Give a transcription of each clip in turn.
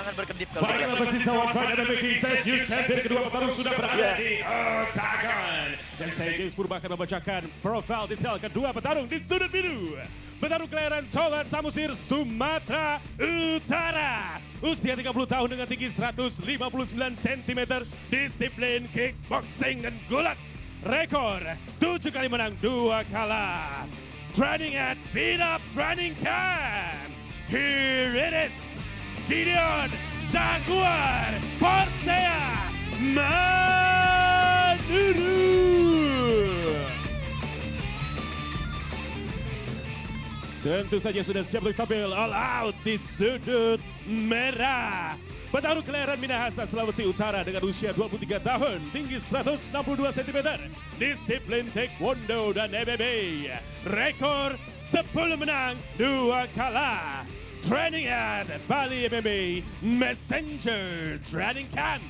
Sangat berkedip kalau Baiklah pecinta One Fight MMA King Session, champion kedua petarung sudah berada di Octagon. Dan saya James Purba akan membacakan profil detail kedua petarung di sudut biru. Petarung kelahiran Tobat Samosir, Sumatera Utara. Usia 30 tahun dengan tinggi 159 cm, disiplin kickboxing dan gulat. Rekor 7 kali menang, 2 kalah. Training at Beat Up Training Camp. Here it is. Gideon Jaguar Persea Manuru. Tentu saja sudah siap untuk tampil all out di sudut merah. Petarung kelahiran Minahasa, Sulawesi Utara dengan usia 23 tahun, tinggi 162 cm, disiplin taekwondo dan MMA. Rekor 10 menang, 2 kalah. Training at Bali MMA Messenger Training Camp.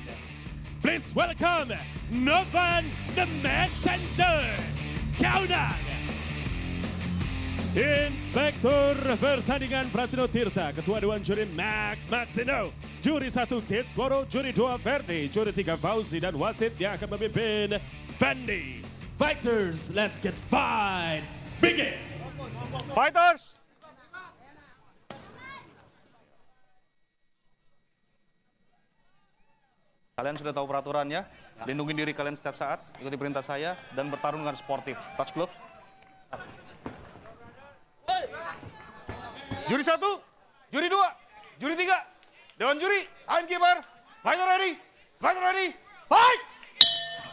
Please welcome Novan the Messenger Kaunang. Inspektur pertandingan Prasino Tirta, Ketua Dewan Juri Max Martino, Juri 1 Kit Swaro, Juri 2 Verdi, Juri 3 Fauzi, dan wasit yang akan memimpin Fendi. Fighters, let's get fight. Begin. Fighters! Kalian sudah tahu peraturannya, lindungi diri kalian setiap saat, ikuti perintah saya, dan bertarung dengan sportif. Touch gloves. Juri 1, juri 2, juri 3, Dewan Juri, timekeeper, fighter ready, fight!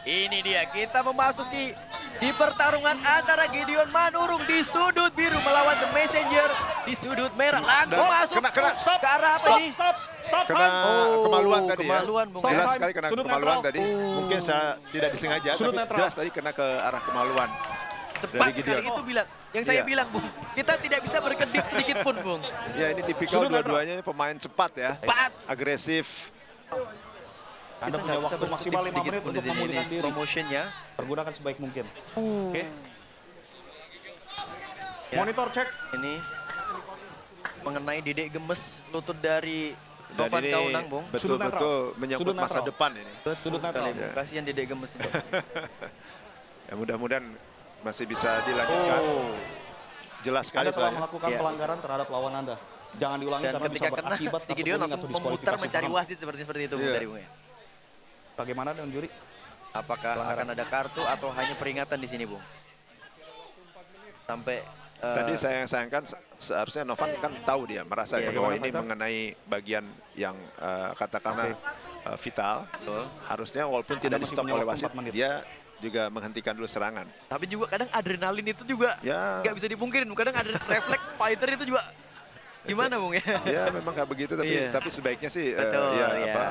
ini dia, kita memasuki di pertarungan antara Gideon Manurung di sudut biru melawan The Messenger di sudut merah. Langsung masuk ke arah apa ini? Stop, Kena kemaluan tadi kemaluan, ya. Bung. Jelas Stop, sekali kena sudut kemaluan netral. tadi. Mungkin saya tidak disengaja, Sudut tapi netral. jelas tadi kena ke arah kemaluan. Cepat dari sekali Gideon. itu bilang. Yang saya Iya. bilang, Bung, kita tidak bisa berkedip sedikit pun, Bung. Ya ini tipikal Sudut netral. dua-duanya ini pemain cepat ya. Cepat. Agresif. Anda Kita punya nggak bisa waktu maksimal 5 berkedip menit sedikit pun untuk di sini. memulihkan Ini diri. promotionnya. Pergunakan sebaik mungkin. Oke. Ya. Monitor cek. Ini mengenai Dede Gemes, lutut dari Dan Novan ini Kaunang, Bung. Sudut netral. betul-betul menyangkut Sudut masa netral. depan ini. Sudut netral. Sekali, Bung. Kasihan Dede Gemes ini. Ya mudah-mudahan masih bisa dilanjutkan. Oh. Jelas sekali Anda telah soalnya. melakukan Iya. pelanggaran terhadap lawan Anda. Jangan diulangi Dan karena bisa ketika kena, berakibat si kartu Gideon kuning langsung atau memutar diskualifikasi. mencari Paham? wasit seperti itu, Bung, Iya. dari Bung ya. Bagaimana dengan juri? Apakah akan ada kartu atau hanya peringatan di sini, Bung? Sampai Tadi saya yang sayangkan seharusnya Novan kan tahu dia merasa Iya, bahwa bagaimana, ini fighter? mengenai bagian yang katakanlah vital. betul. Harusnya walaupun tidak di masih stop punya oleh waktu wasit, 4 menit. dia juga menghentikan dulu serangan. Tapi juga kadang adrenalin itu juga Ya, nggak bisa dipungkirin. Kadang ada refleks fighter itu juga gimana, Bung ya? ya memang kayak begitu, tapi Iya. tapi sebaiknya sih Betul, ya iya. apa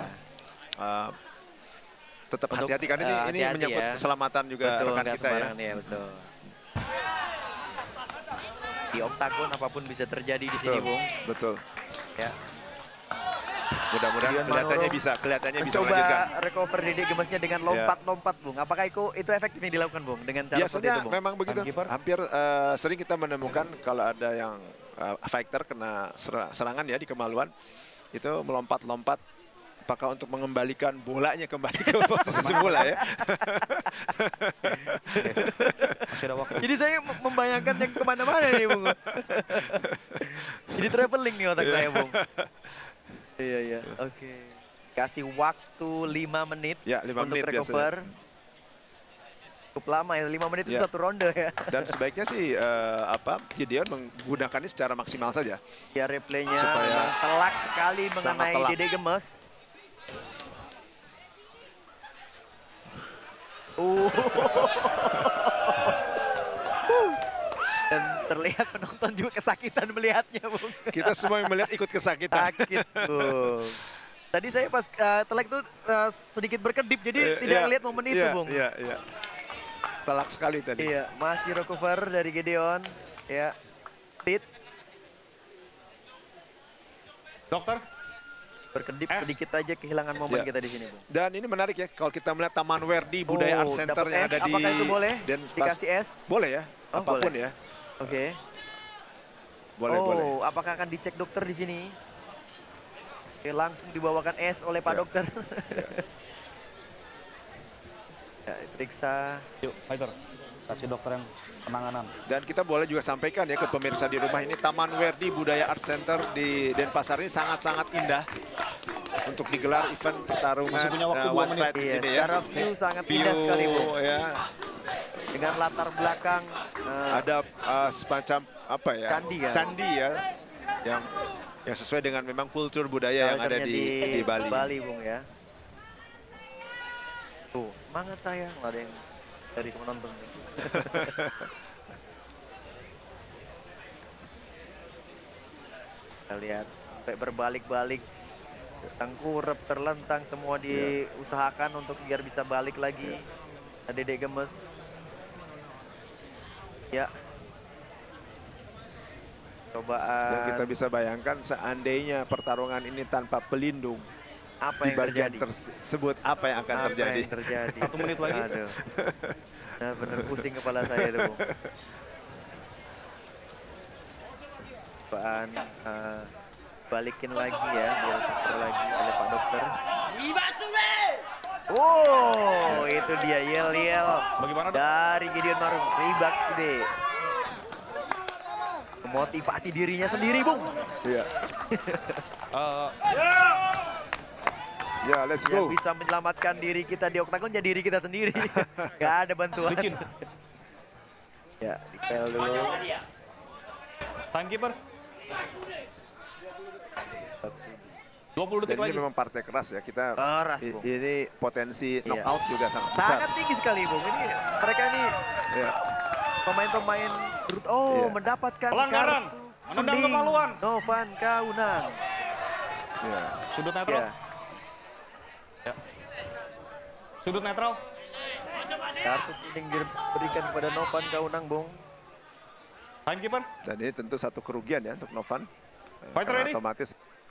tetap Untuk, hati-hati kan ini hati-hati menyangkut ya. keselamatan juga Betul, rekan nggak kita ya. sembarangan ya, betul. Di oktagon apapun bisa terjadi di sini, Betul, Bung. betul. Ya. Mudah-mudahan Gideon kelihatannya Manurung bisa melanjutkan. Mencoba recover Dede Gemesnya dengan lompat-lompat, Bung. Apakah itu efektif yang dilakukan, Bung? Dengan cara seperti Biasanya itu, Bung? memang begitu. Timekeeper. Hampir sering kita menemukan kalau ada yang fighter kena serangan ya di kemaluan, itu melompat-lompat. Apakah untuk mengembalikan bolanya kembali ke posisi semula ya? Masih ada waktu. Jadi saya membayangkan yang kemana-mana nih, Bung. Jadi traveling nih otak saya, Bung. Iya, iya. Oke. Kasih waktu 5 menit Ya, 5 untuk menit recover. Cukup lama ya, 5 menit itu Ya. 1 ronde ya. Dan sebaiknya sih Gideon menggunakannya secara maksimal saja. Ya, replaynya Supaya memang telak sekali sangat mengenai telak. Dede Gemes. Dan terlihat penonton juga kesakitan melihatnya, Bung. Kita semua yang melihat ikut kesakitan. Sakit, Bung. Tadi saya pas telek tuh sedikit berkedip, jadi tidak Iya, melihat momen itu, iya, Bung. Iya, iya. Telak sekali tadi. Iya, masih recover dari Gideon. Ya, speed. Dokter, Berkedip S. sedikit aja kehilangan momen Iya. kita di sini, Bung. Dan ini menarik ya, kalau kita melihat Taman Werdi Budaya Art Center dapat yang S, ada di apakah itu boleh? Denpasar. Dikasih S? Boleh ya, Oh, apapun boleh. ya. Oke. Boleh, boleh. Apakah akan dicek dokter di sini? Oke, langsung dibawakan es oleh Pak Dokter. Ya, periksa. Yuk, fighter. Kasih dokter yang penanganan. Dan kita boleh juga sampaikan ya ke pemirsa di rumah ini, Taman Werdi Budaya Art Center di Denpasar ini sangat-sangat indah untuk digelar event pertarungan Masih punya waktu 2 one menit. fight di Iya, sini ya. secara view sangat indah sekali, Bu. Ya, Dengan latar belakang ada semacam apa ya? Candi ya? Candi ya, yang sesuai dengan memang kultur budaya yang ada culture-nya di Bali. Bali, Bung ya. Tuh, semangat saya, nggak ada yang dari penonton. Kita lihat sampai berbalik-balik, tengkurap terlentang semua diusahakan untuk biar bisa balik lagi. Dedek gemes. Ya. Cobaan. Dan kita bisa bayangkan seandainya pertarungan ini tanpa pelindung, Apa di yang bagian terjadi? tersebut apa yang akan Apa terjadi? yang terjadi? 1 menit lagi. Aduh. Nah, bener pusing kepala saya itu, Bung. Cobaan balikin lagi ya, biar putar lagi oleh Pak Dokter. Oh, itu dia yel-yel Bagaimana, Dok? dari Gideon Marung. Ribak today. Memotivasi dirinya sendiri, Bung. Iya. Ya, let's Yang go. bisa menyelamatkan diri kita di oktagon ya diri kita sendiri. Gak ada bantuan. Licin. Ya, dipel dulu. Timekeeper. 20 Dan detik ini lagi. memang partai keras ya, kita Keras, Bung. ini potensi Iya. knockout juga sangat besar. Sangat tinggi sekali, Bung. Ini mereka ini Ya. pemain-pemain Iya. mendapatkan Pelanggaran. kartu Menendang kuning. kepaluan. Novan Kaunang. Ya. Sudut netral. Ya. Sudut netral. Kartu kuning diberikan kepada Novan Kaunang, Bung. Timekeeper. Dan ini tentu satu kerugian ya untuk Novan. Fighter Karena ready. otomatis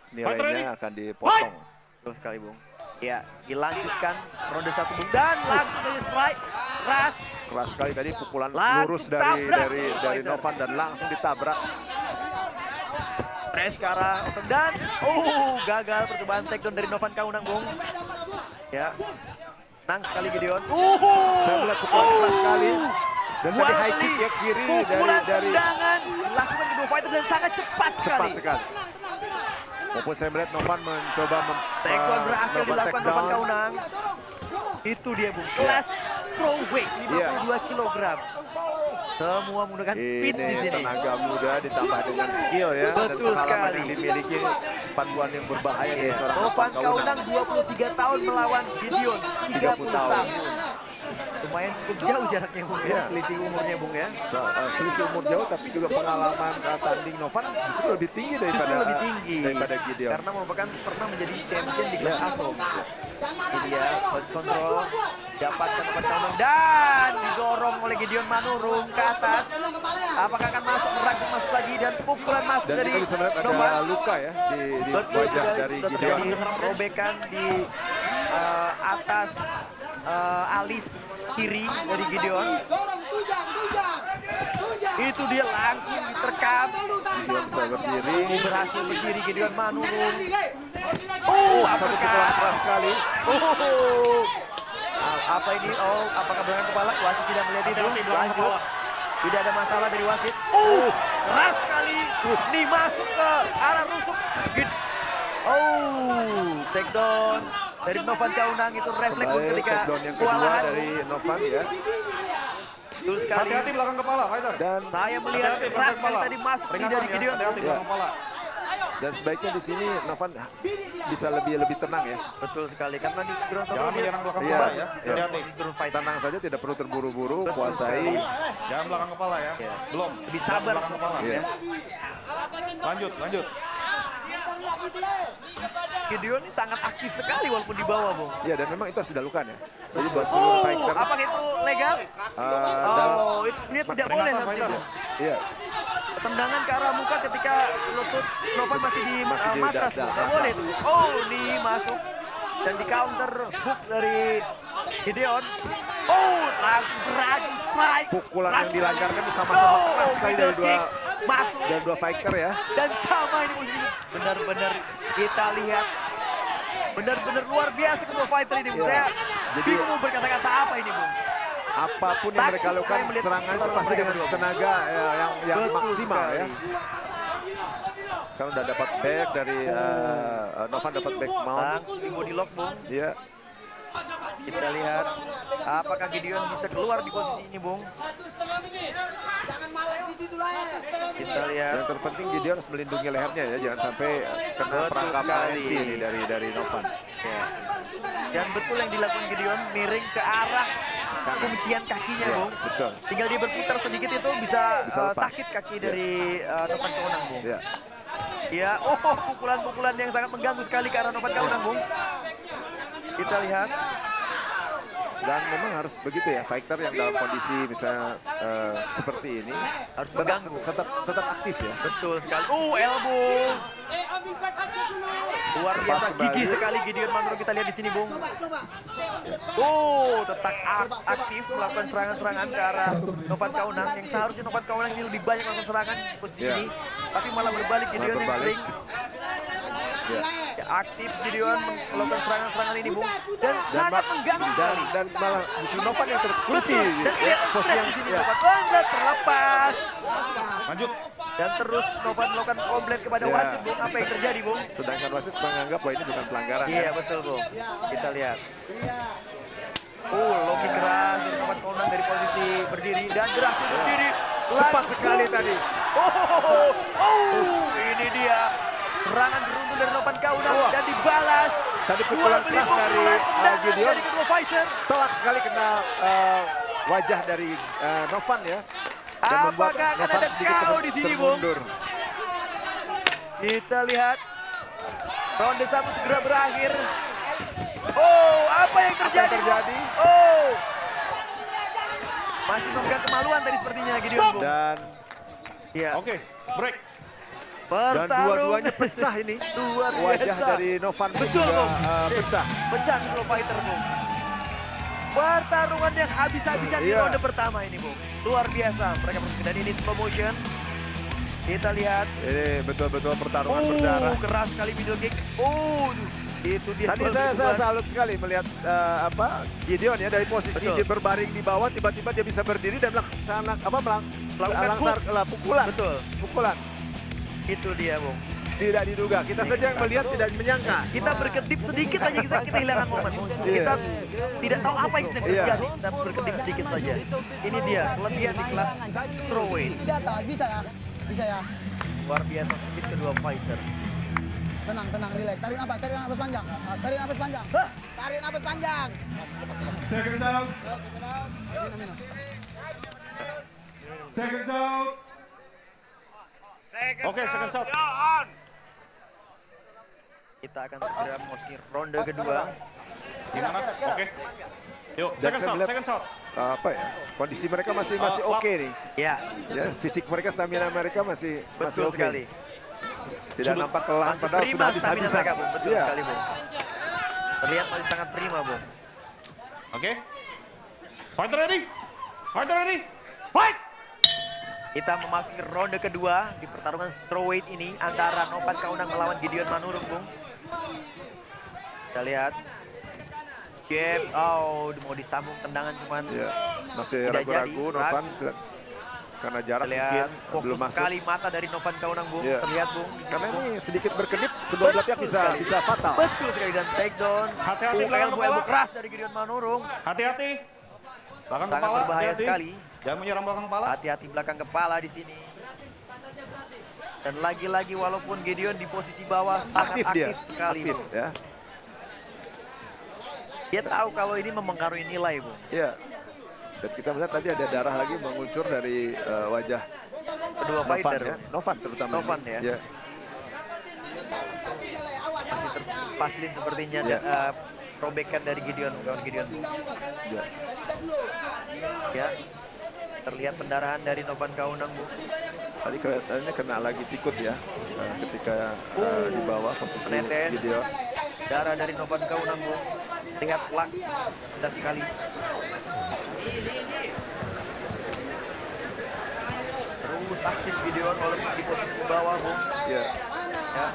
Fighter ready. nilainya akan dipotong. Betul sekali, Bung. Ya, dilanjutkan ronde 1, Bung. Dan langsung dari strike. Keras. Keras sekali tadi pukulan Langsung lurus tabrak. dari Fighter. Novan dan langsung ditabrak. Press ke arah dan gagal percobaan takedown dari Novan Kaunang, Bung. Ya. Tenang sekali Gideon. Saya melihat pukulan keras sekali. Dan tadi high kick ya kiri pukulan dari tendangan dilakukan kedua fighter dan sangat cepat sekali. cepat sekali. Maupun saya melihat Novan mencoba Takedown berhasil melakukan dilakukan Novan takedown. Kaunang. Itu dia, Bung. Kelas pro weight 52 kg. Semua menggunakan speed di Ini sini. tenaga muda ditambah dengan skill ya. Dan Betul pengalaman sekali. yang dimiliki panduan yang berbahaya dari seorang Novan Kaunang. Kaunang 23 tahun melawan Gideon 30 tahun. Lumayan cukup jauh jaraknya, Bung. Ya. Iya. Selisih umurnya, Bung ya. Selisih umur jauh tapi juga pengalaman tanding Novan justru lebih tinggi Justru lebih tinggi daripada Gideon. karena merupakan pernah menjadi champion di kelas Atom. Ini dia kontrol dapatkan Novan Kaunang dan didorong oleh Gideon Manurung ke atas. Apakah akan masuk masuk lagi dan pukulan masuk Dan dari kita bisa melihat Novan. ada luka ya di Betul wajah sekali, dari sudah Gideon. terjadi robekan di atas alis kiri dari Gideon. Itu dia langsung diterkam. Gideon bisa berdiri. Berhasil berdiri Gideon Manurung. Satu pukulan keras sekali. Apa ini? Apakah belakang kepala? Wasit tidak melihat itu. belakang Lanjut. kepala. Tidak ada masalah dari wasit. Keras sekali. Nih masuk ke arah rusuk. Takedown dari Novan Kaunang itu refleks Kembali ketika takedown yang kedua kewalahan. dari Novan ya. Betul sekali. Hati-hati belakang kepala, fighter. Dan Saya melihat Hati-hati keras belakang sekali kepala. tadi masuk di Peringatan dari ya, Gideon. hati-hati belakang kepala. sebaiknya di sini Novan bisa lebih tenang ya. Betul sekali karena di ground Jangan menyerang belakang Iya, kepala ya. iya. Hati-hati. Tenang saja, tidak perlu terburu-buru, Betul kuasai. sekali. Jangan belakang kepala ya. Iya. Belum. Lebih sabar Belakang kepala. Iya. Lanjut, lanjut. Gideon ini sangat aktif sekali walaupun di bawah, Bung. Ya, dan memang itu harus dilakukan ya. Jadi buat seluruh fighter, Apakah itu legal? dalam, Itu dia tidak Peringatan, boleh harusnya, fighter. Bung. iya, Tendangan ke arah muka ketika lutut Novan masih di Masih di matras, dada, Bung. Nggak boleh tuh. Ini masuk dan di counter hook dari Gideon. Langsung beradu strike. pukulan yang dilancarkan sama-sama keras sekali dari middle kick. Masuk dua fighter ya. dan sama ini posisinya. Benar-benar kita lihat Benar-benar luar biasa kedua fighter ini, Bung. Ya. Saya bingung mau berkata-kata apa ini, Bung. Apapun yang mereka lakukan, Saya melihat serangan itu pertarungan pasti mereka dengan berdua. tenaga yang Betul maksimal ya. sekali. Sekarang udah dapat back dari Novan, dapat back mount. Tang, di body lock, Bung. Iya. Kita lihat apakah Gideon bisa keluar di posisi ini, Bung. Kita lihat. Yang terpenting Gideon harus melindungi lehernya ya, jangan sampai kena Betul perangkap sekali. ANC ini dari Novan. Ya. Dan betul yang dilakukan Gideon miring ke arah kuncian kakinya, Iya, Bung. betul. Tinggal dia berputar sedikit itu bisa, Bisa lepas. sakit kaki dari Novan Kaunang, Bung. Ya. Ya, pukulan-pukulan yang sangat mengganggu sekali ke arah Novan Kaunang, Bung. Kita lihat. Dan memang harus begitu ya, fighter yang dalam kondisi misalnya seperti ini Harus tetap, mengganggu. tetap aktif ya. Betul sekali. Elbow. Luar biasa, Lepas kembali. gigih sekali Gideon Manurung, kita lihat di sini, Bung. Tetap aktif melakukan serangan-serangan ke arah Novan Kaunang, yang seharusnya Novan Kaunang ini lebih banyak melakukan serangan di posisi Ya. ini, tapi malah berbalik Gideon yang berbalik. sering Ya. ya, aktif Gideon melakukan serangan-serangan ini, Bung, dan sangat mengganggu sekali. Dan malah justru Novan yang terkunci. Dan Ya, kelihatan posisi stres yang di sini ya. Novan. Wah, terlepas. Lanjut. Dan terus Novan melakukan komplain kepada Ya. wasit, Bung. Apa yang terjadi, Bung? Sedangkan wasit menganggap bahwa ini bukan pelanggaran. Iya, ya. betul, Bung. Kita lihat. Low kick keras dari Novan Kaunang dari posisi berdiri dan berhasil berdiri. Cepat Langsung. sekali tadi. Ini dia serangan beruntun dari Novan Kaunang dan dibalas. Tadi Dua pukulan beli keras dari pukulan tendangan Gideon. dari kedua fighter. Telak sekali kena wajah dari Novan ya. Dan membuat Apakah akan Novan ada sedikit KO di sini, Bung? termundur. Kita lihat ronde 1 segera berakhir. Apa yang terjadi? terjadi? Masih memegang kemaluan tadi sepertinya Gideon, Bung. Dan Ya. Oke, break. dua-duanya pecah ini. Luar Wajah biasa. dari Novan pun Betul, juga Bung. pecah. Pecah kedua fighter, Bung. Pertarungan yang habis-habisan di Iya. ronde pertama ini, Bung. Luar biasa mereka bersaing, dan ini slow motion. Kita lihat. Ini betul-betul pertarungan berdarah. Keras sekali middle kick. Itu dia. Tadi saya salut sekali melihat Gideon ya, dari posisi Betul. dia berbaring di bawah, tiba-tiba dia bisa berdiri dan melakukan Melakukan pukulan. Betul. Pukulan. Itu dia, Bung. Tidak diduga. Kita saja yang melihat tidak menyangka. Kita berkedip sedikit saja, kita kehilangan momen. Iya. Kita tidak tahu apa yang sedang Iya. terjadi. Kita berkedip sedikit saja. Ini dia kelebihan di kelas strawweight. Bisa ya, bisa ya. Luar biasa speed kedua fighter. Tenang, relax. Tarik napas panjang. Tarik napas panjang. Tarik napas panjang. Seconds out. Seconds out. Oke, second shot. Kita akan segera memasuki ronde kedua. Gimana? Oke. Yuk, Dan second saya shot, melihat- second shot. Kondisi mereka masih Oh, oke nih. Ya, Ya, fisik mereka, stamina mereka masih betul oke. sekali. Tidak nampak kelelahan Masih padahal prima sudah stamina habis-habisan. mereka, Bung. Betul Iya. sekali, Bung. Terlihat masih sangat prima, Bung. Oke. Fighter ready. Fighter ready. Fight. Kita memasuki ronde kedua di pertarungan strawweight ini antara Novan Kaunang melawan Gideon Manurung, Bung. Kita lihat. Jab, mau disambung tendangan cuman Iya, masih Tidak ragu-ragu jadi, Novan karena jarak terlihat mungkin fokus belum masuk. sekali mata dari Novan Kaunang, Bung. Iya. Terlihat, Bung. Karena ini sedikit berkedip, kedua belah pihak Betul sekali. bisa fatal. Betul sekali, dan takedown. Hati-hati belakang Elbow kepala. keras dari Gideon Manurung. Hati-hati. Belakang Sangat kepala. berbahaya hati-hati. sekali. Jangan menyerang belakang kepala. Hati-hati belakang kepala di sini. Dan lagi-lagi walaupun Gideon di posisi bawah sangat Aktif aktif, dia, sekali, aktif Bung. ya. Dia tahu kalau ini memengaruhi nilai, Bung. Iya. Dan kita melihat tadi ada darah lagi mengucur dari wajah Kedua Novan fighter. ya. Novan terutama. Novan ini. ya. Iya. Masih terpaslin sepertinya Iya. robekan dari Gideon, kawan Gideon. Iya. Ya. Terlihat pendarahan dari Novan Kaunang, Bung. Tadi kelihatannya kena lagi sikut ya. Ketika di bawah posisi Menetes. Gideon. Darah dari Novan Kaunang, Bung. Lihat plak. Indah sekali. Terus aktif Gideon walaupun di posisi bawah, Bung. Iya. Ya.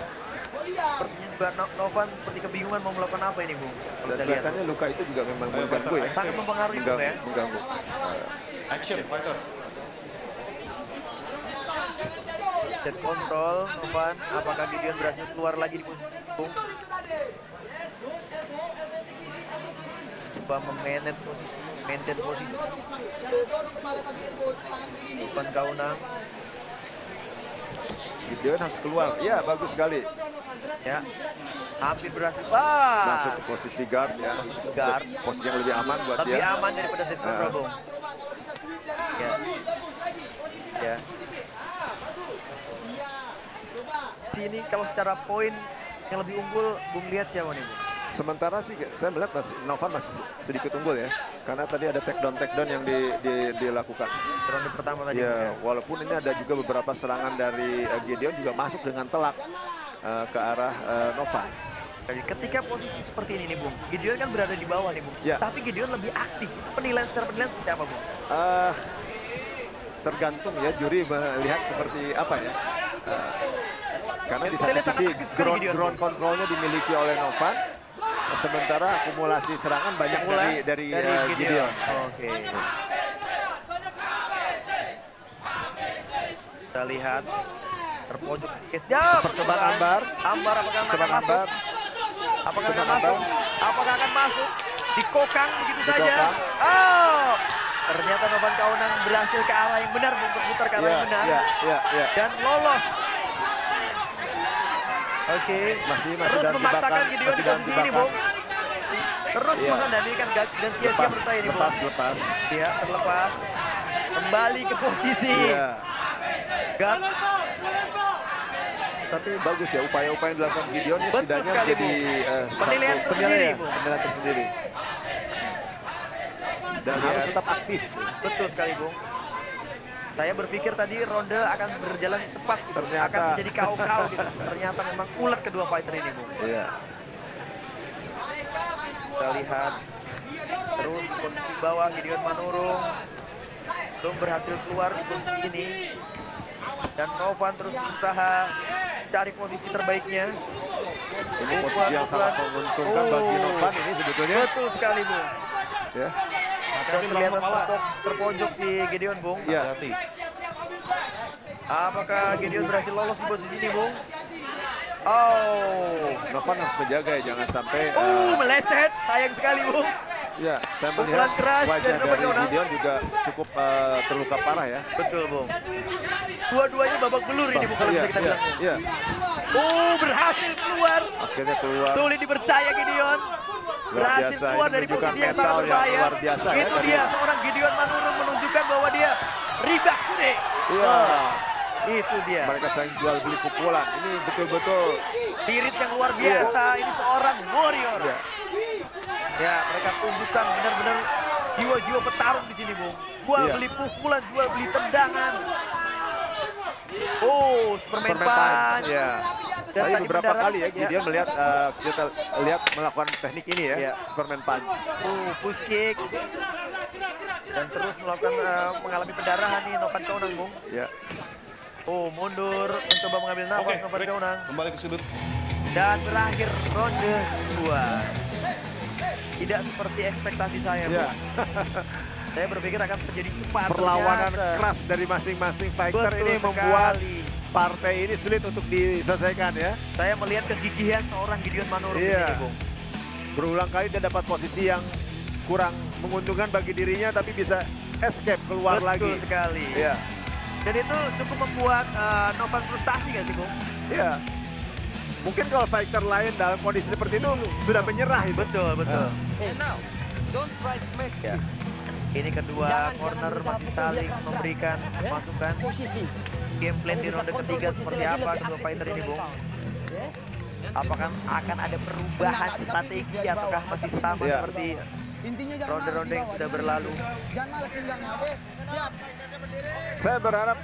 Sepertinya Novan seperti kebingungan mau melakukan apa ini, Bung? Kalau Dan saya lihat. kelihatannya luka itu juga memang mengganggu ya. Sangat mempengaruhi, Bung, ya. Mengganggu. Action, fighter. Set kontrol, Novan. Apakah Gideon berhasil keluar lagi di posisi Bung? Coba memaintain posisi. Novan Kaunang. Gideon harus keluar. Ya, bagus sekali. Ya, hampir berhasil. Wah, Masuk ke posisi guard ya. Posisi guard. Posisi yang lebih aman buat lebih dia. aman daripada set kontrol, Bung. Ya. Ya. Sini kalau secara poin yang lebih unggul, Bung lihat siapa nih, Bung? Sementara sih saya melihat Novan masih sedikit unggul ya. Karena tadi ada takedown yang dilakukan. Ronde pertama tadi. Bung, Ya, walaupun ini ada juga beberapa serangan dari Gideon juga masuk dengan telak ke arah Novan. Jadi ketika posisi seperti ini nih, Bung, Gideon kan berada di bawah nih, Bung. Ya. Tapi Gideon lebih aktif. Penilaian seperti apa, Bung? Tergantung ya juri melihat seperti apa ya. Karena di Saya satu lihat sisi sangat aktif sekali Gideon. ground controlnya dimiliki oleh Novan, sementara akumulasi serangan banyak dari Gideon. Oke. Kita lihat terpojok sedikit. Ya, Percobaan Ambar. Ambar apakah akan Percobaan masuk? Ambar. Apakah akan Percobaan masuk? Ambar. Apakah akan masuk? Dikokang begitu saja. Dikokang. Oh, ternyata Novan Kaunang berhasil ke arah yang benar, Bung, berputar ke arah yang benar. Ya. Dan lolos. Oke, Masih terus dalam memaksakan jebakan, Gideon masih di dalam posisi ini, jebakan. Bung. Terus Iya. berusaha dan ini kan dan sia-sia menurut saya ini, Bung. Lepas. Iya, terlepas. Kembali ke posisi. Iya. Gak. Tapi bagus ya upaya-upaya yang dilakukan Gideon ini Betul setidaknya sekali, menjadi Bung. Penilaian satu tersendiri, penilaian, Bung. penilaian tersendiri. Dan Iya. harus tetap aktif. Betul sekali, Bung. Saya berpikir tadi ronde akan berjalan cepat, gitu. Ternyata. Akan menjadi KO gitu. Ternyata memang ulet kedua fighter ini, Bung. Iya. Kita lihat terus posisi bawah Gideon Manurung belum berhasil keluar di posisi ini, dan Novan terus berusaha cari posisi terbaiknya. Ini posisi yang sangat menguntungkan bagi Novan ini sebetulnya. Betul sekali, Bung. Ya. Dan kelihatan terpojok si Gideon, Bung. Iya. Hati-hati. Apakah Gideon berhasil lolos di posisi ini, Bung? Oh, Novan harus menjaga ya, jangan sampai. meleset. Sayang sekali, Bung. Ya, saya Pukulan melihat keras wajah dari Novan dari Kaunang. Gideon juga cukup terluka parah ya. Betul, Bung. Dua-duanya babak belur ini, Bung, kalau Iya, bisa kita bilang. iya. Berhasil keluar. Akhirnya keluar. Sulit dipercaya Gideon. Berhasil biasa, keluar ini dari menunjukkan posisi yang mental sangat yang berbahaya. luar biasa ya Itu dari- dia, seorang Gideon Manurung menunjukkan bahwa dia ribak sudah. Iya. Itu dia. Mereka saling jual beli pukulan. Ini betul-betul. Spirit yang luar biasa. Ini seorang warrior. Iya. Ya, mereka tunjukkan benar-benar jiwa-jiwa petarung di sini, Bung. Jual Iya. beli pukulan, jual beli tendangan. Oh, Superman Superman Punch. Punch, ya. Dan Tadi tadi beberapa mendarat, kali ya Gideon melihat kita lihat melakukan teknik ini ya, Iya. Superman Punch. Push kick. Dan terus melakukan mengalami pendarahan nih Novan Kaunang, Bung. Ya. Mundur, mencoba mengambil nafas Novan break. Kaunang. Kembali ke sudut. Dan berakhir ronde 2. Tidak seperti ekspektasi saya, Ya. Bung. Saya berpikir akan terjadi cepat. Perlawanan ternyata. keras dari masing-masing fighter Betul ini membuat sekali. partai ini sulit untuk diselesaikan ya. Saya melihat kegigihan seorang Gideon Manurung di Iya. sini, Bung. Berulang kali dia dapat posisi yang kurang menguntungkan bagi dirinya tapi bisa escape keluar Betul lagi. sekali. Iya. Dan itu cukup membuat Novan frustasi nggak sih, Bung? Iya. Mungkin kalau fighter lain dalam kondisi seperti itu sudah menyerah itu. Betul, betul. Don't try smash. Ya. Ini kedua Jangan corner berusaha masih pukul saling dia keras, memberikan ya. masukan. Posisi. Game plan di Bisa ronde kontrol ketiga posisi seperti lagi, apa lebih kedua aktif fighter ini, di Bung? pound. Ya. Apakah akan ada perubahan strategi ataukah masih sama Iya. seperti Intinya jangan ronde-ronde yang malas di sudah bawah, berlalu? Jangan malas pinggangnya, oke? Siap. Saya berharap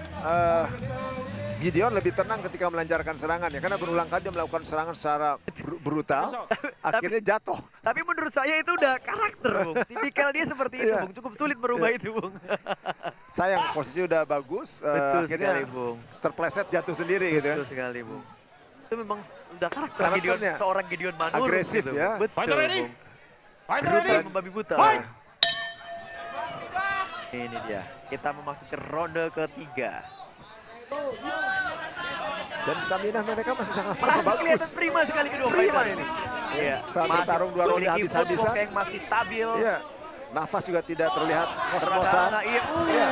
Gideon lebih tenang ketika melancarkan serangan ya, karena berulang kali dia melakukan serangan secara brutal, akhirnya jatuh. Tapi menurut saya itu udah karakter, Bung. Tipikal dia seperti itu, Iya. Bung. Cukup sulit merubah itu, Bung. Sayang posisi udah bagus, Betul akhirnya sekali, Bung. terpleset jatuh sendiri gitu ya. Betul sekali, Bung. Itu memang udah karakter Karakternya. seorang Gideon Manurung. Agresif gitu. ya. Betul, Fighter ready? Bung. Fighter Brutal ready? membabi buta. Fight! Ini dia. Kita memasuki ronde ketiga. Dan stamina mereka masih sangat Masih bagus. kelihatan prima sekali kedua Prima fighter. ini. Iya. Setelah Masih bertarung 2 ronde memiliki habis-habisan. footwork yang masih stabil. Iya. Nafas juga tidak terlihat ngos-ngosan. Nah, iya. Iya.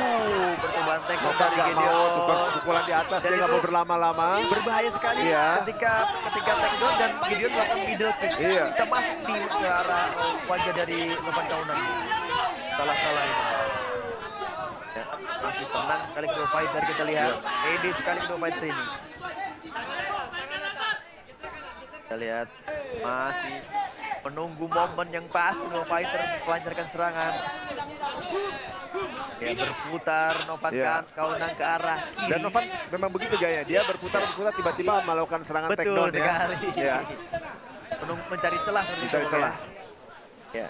Percobaan take Nova dari nggak mau Gideon. tukar pukulan di atas, Dan dia nggak itu mau berlama-lama. Berbahaya sekali Iya. ketika take down dan Gideon melakukan middle kick. Iya. Kita masuk ke arah wajah dari Novan Kaunan. Salah itu. Ya, masih tenang sekali kedua fighter kita lihat. Edi sekali kedua fighter ini. Kita lihat masih menunggu momen yang pas kedua fighter melancarkan serangan. Ya berputar Novan Iya. Kaunan ke arah kiri. Dan Novan memang begitu gaya, dia berputar tiba-tiba melakukan serangan Betul takedown ya. sekali. Iya. Mencari celah. Mencari celah. Ya.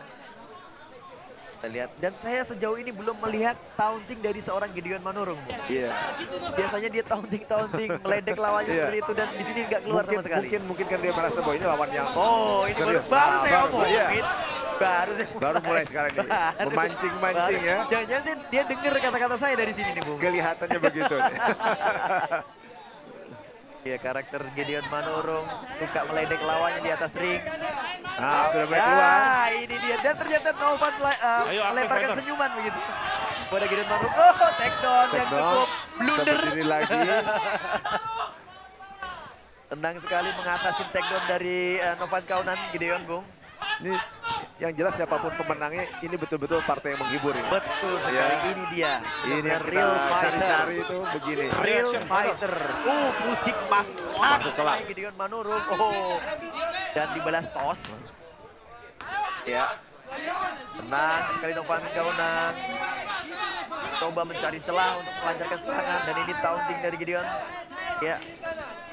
Kita lihat. Dan saya sejauh ini belum melihat taunting dari seorang Gideon Manurung. Bu. Iya. Biasanya dia taunting, meledek lawannya Iya. seperti itu dan di sini nggak keluar sama sekali. Mungkin kan dia merasa bahwa ini lawan yang Oh, ini serius. baru saya Baru, ngomongin. iya. Baru mulai sekarang ini. Memancing-mancing ya. Jangan-jangan sih dia dengar kata-kata saya dari sini nih, Bung. Kelihatannya begitu. Ya, karakter Gideon Manurung suka meledek lawannya di atas ring. Nah, sudah mulai keluar. Ya, ini dia. Dan ternyata Novan Ayo, aktif, melemparkan fighter. senyuman begitu. Pada Gideon Manurung. Oh, takedown yang Takedown. cukup Bisa blunder. berdiri lagi. Tenang sekali mengatasi takedown dari Novan Kaunan, Gideon, Bung. Ini yang jelas siapapun pemenangnya, ini betul-betul partai yang menghibur ini. Betul sekali. Ya. Ini dia. Ini yang kita real fighter. cari-cari itu begini. Real Reaction fighter. Musik Masuk kelak. Gideon Manurung. Oh. Dan dibalas tos. Ya. Tenang sekali Novan Kaunan. Coba mencari celah untuk melancarkan serangan dan ini taunting dari Gideon. Ya.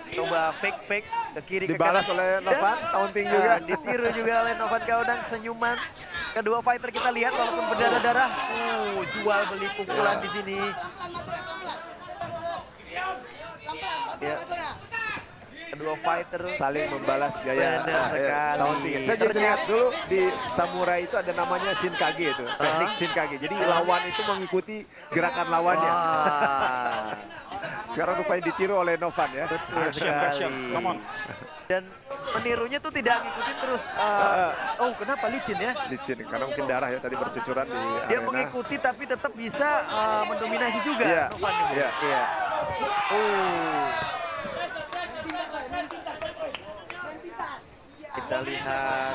Coba fake ke kiri Dibalas ke kanan. oleh Novan, Dan, taunting juga. ditiru juga oleh Novan Kaunan, senyuman. Kedua fighter kita lihat walaupun berdarah-darah. Jual beli pukulan Ya. di sini. Ya. Kedua fighter Saling membalas gaya Benar sekali. taunting. Saya jadi lihat dulu di samurai itu ada namanya Shinkage itu, teknik Shinkage. Jadi lawan itu mengikuti gerakan lawannya. Wah. Sekarang rupanya ditiru oleh Novan ya. Betul Action, action. sekali. Come on. Dan menirunya tuh tidak ngikutin terus. Oh, kenapa licin ya? Licin karena mungkin darah ya tadi bercucuran di Dia arena. mengikuti tapi tetap bisa mendominasi juga. Iya, Novan ini. iya. Iya. Kita lihat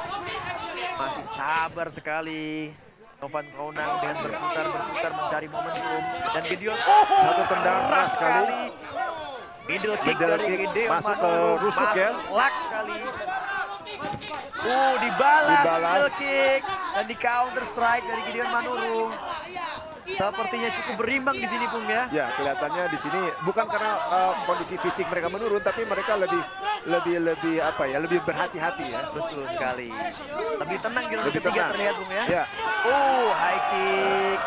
masih sabar sekali Novan Kaunan dengan berputar mencari momentum dan Gideon. Satu tendangan keras sekali. Middle kick Middle dari kick Gideon masuk ke Manurung. rusuk ya. Lak sekali. Dibalas middle kick dan di counter strike dari Gideon Manurung. Sepertinya cukup berimbang di sini, Bung ya. Ya, kelihatannya di sini bukan karena kondisi fisik mereka menurun, tapi mereka lebih apa ya, lebih berhati-hati ya. Betul sekali. Lebih tenang di ronde Lebih ketiga tenang. terlihat, Bung ya. Ya. High kick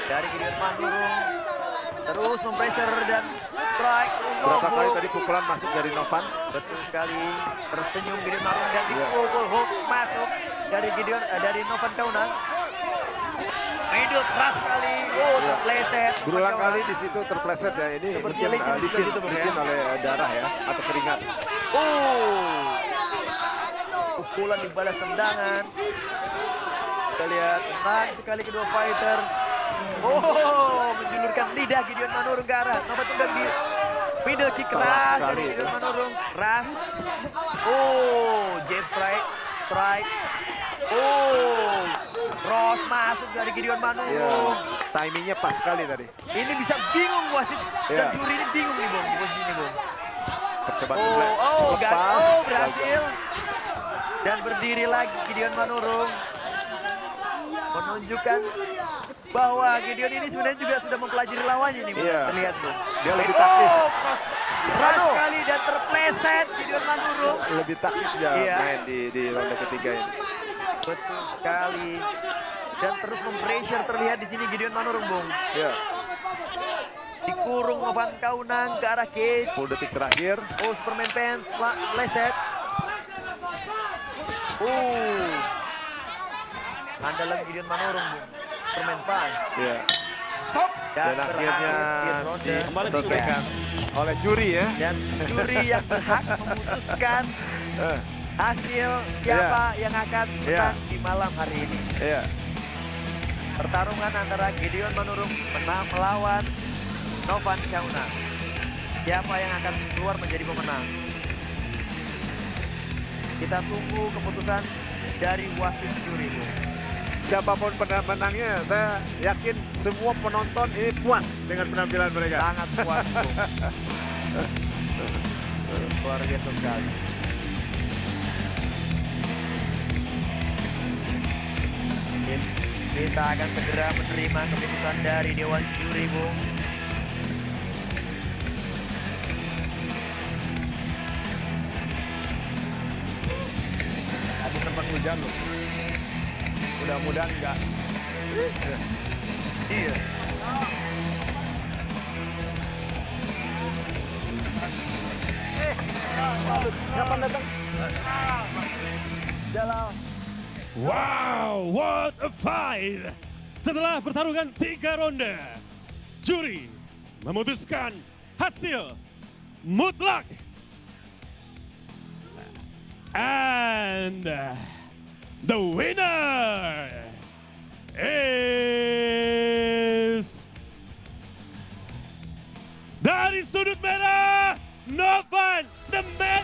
dari Gideon Manurung. Terus mempressure dan strike. Berapa kali tadi pukulan masuk dari Novan? Betul sekali. Tersenyum Gideon Manurung dan Iya. dipukul hook masuk dari dari Novan Kaunan. Middle keras sekali. Terpleset. Berulang Novan kali Kaunan. di situ terpleset ya. Ini Seperti mungkin licin licin, gitu, Bung, ya. licin oleh darah ya atau keringat. Pukulan dibalas tendangan. Kita lihat tenang sekali kedua fighter. Menjulurkan lidah Gideon Manurung ke arah Novan Tunggang di middle kick Telat keras sekali dari itu. Gideon Manurung. Keras. Jab strike. Cross masuk dari Gideon Ya, Manurung. timingnya pas sekali tadi. Ini bisa bingung wasit dan Ya. juri ini bingung nih, Bung, di posisi ini, Bung. Percobaan lepas. Berhasil. Dan berdiri lagi Gideon Manurung. Menunjukkan bahwa Gideon ini sebenarnya juga sudah mempelajari lawannya nih, Bung. Iya. Terlihat, Bung. Dia lebih taktis. Keras sekali dan terpleset Gideon Manurung. Lebih taktis dia Iya. main di ronde ketiga ini. Betul sekali. Dan terus mempressure terlihat di sini Gideon Manurung, Bung. Ya. Dikurung Novan Kaunang ke arah cage. 10 detik terakhir. Oh, Superman Pants leset. Andalan Gideon Manurung, Bung. Superman Pants. Ya. Stop. Dan akhirnya ronde diselesaikan oleh juri ya. dan juri yang berhak memutuskan Eh, hasil siapa yang akan menang di malam hari ini. Iya. Pertarungan antara Gideon Manurung melawan Novan Kaunang. Siapa yang akan keluar menjadi pemenang? Kita tunggu keputusan dari wasit juri, Bung. Siapapun pemenangnya, saya yakin semua penonton ini puas dengan penampilan mereka. Sangat puas, Bung. Luar biasa sekali. Kita akan segera menerima keputusan dari Dewan Juri, Bung. Tadi sempat hujan loh. Mudah-mudahan enggak. Iya. Kapan datang? Jalan. Wow, what a fight! Setelah pertarungan 3 ronde, juri memutuskan hasil mutlak. And the winner is dari sudut merah, Novan the Man.